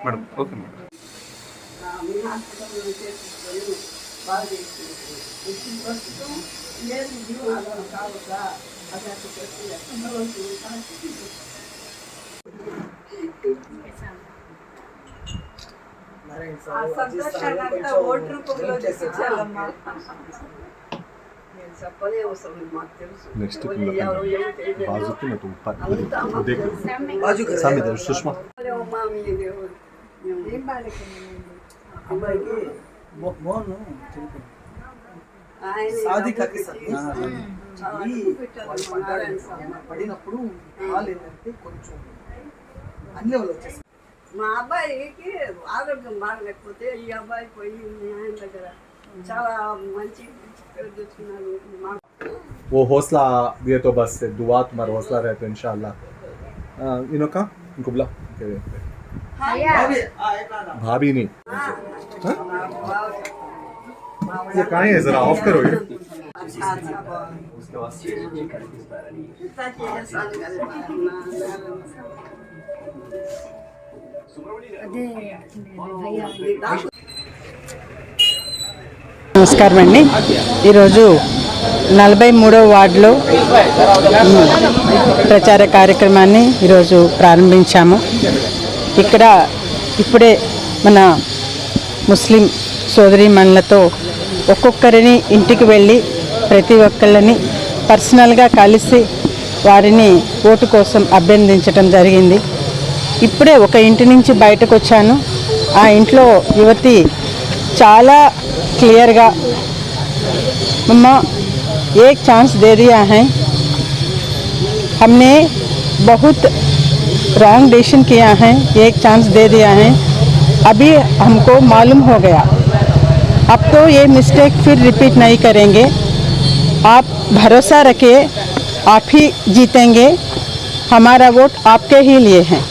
Madam okay madam. సంతోషాలంతా vote రూపంలో చూపించాలమ్మా. చెప్పలే అవసరం మాకు తెలుసు. నెక్స్ట్ బాజుకి సామి సుష్మా ఏం బాధకి అబ్బాయికి మోహన్ పడినప్పుడు వాళ్ళు ఏంటంటే కొంచెం అన్ని వాళ్ళు వచ్చేసి మా అబ్బాయికి ఆరోగ్యం బాగలేకపోతే ఈ అబ్బాయి పోయి ఆయన దగ్గర చాలా మంచి పేరు తెచ్చుకున్నారు. वो हौसला दिए तो बस दुआ तुम्हारा हौसला रहे तो इंशाल्लाह। इनो का इनको बुला भाभी नहीं ये कहाँ है जरा ऑफ करो ये। నమస్కారం అండి. ఈరోజు 43వ వార్డులో ప్రచార కార్యక్రమాన్ని ఈరోజు ప్రారంభించాము. ఇక్కడ ఇప్పుడే మన ముస్లిం సోదరీమణులతో ఒక్కొక్కరిని ఇంటికి వెళ్ళి ప్రతి ఒక్కళ్ళని పర్సనల్గా కలిసి వారిని ఓటు కోసం అభ్యర్థించడం జరిగింది. ఇప్పుడే ఒక ఇంటి నుంచి బయటకు వచ్చాను. ఆ ఇంట్లో యువతి చాలా క్లియర్గా मम्मा एक चांस दे दिया है, हमने बहुत रॉन्ग डिसीजन किया है, एक चांस दे दिया है, अभी हमको मालूम हो गया, अब तो ये मिस्टेक फिर रिपीट नहीं करेंगे, आप भरोसा रखिए, आप ही जीतेंगे, हमारा वोट आपके ही लिए है।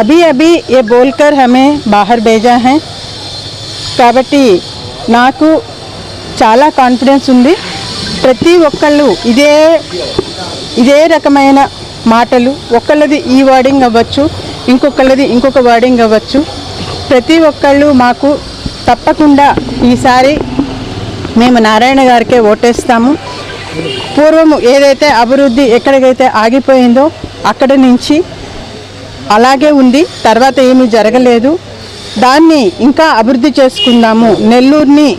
अभी अभी ये बोलकर हमें बाहर भेजा है కాబట్టి నాకు చాలా కాన్ఫిడెన్స్ ఉంది. ప్రతి ఒక్కళ్ళు ఇదే రకమైన మాటలు, ఒకళ్ళది ఈ వర్డింగ్ అవ్వచ్చు, ఇంకొకళ్ళది ఇంకొక వర్డింగ్ అవ్వచ్చు. ప్రతి ఒక్కళ్ళు మాకు తప్పకుండా ఈసారి మేము నారాయణ గారికే ఓటేస్తాము. పూర్వము ఏదైతే అభివృద్ధి ఎక్కడికైతే ఆగిపోయిందో అక్కడి నుంచి అలాగే ఉంది, తర్వాత ఏమీ జరగలేదు. దాన్ని ఇంకా అభివృద్ధి చేసుకుందాము, నెల్లూరుని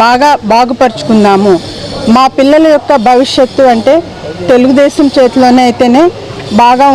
బాగా బాగుపరుచుకుందాము. మా పిల్లల యొక్క భవిష్యత్తు అంటే తెలుగుదేశం చేతిలోనే అయితేనే బాగా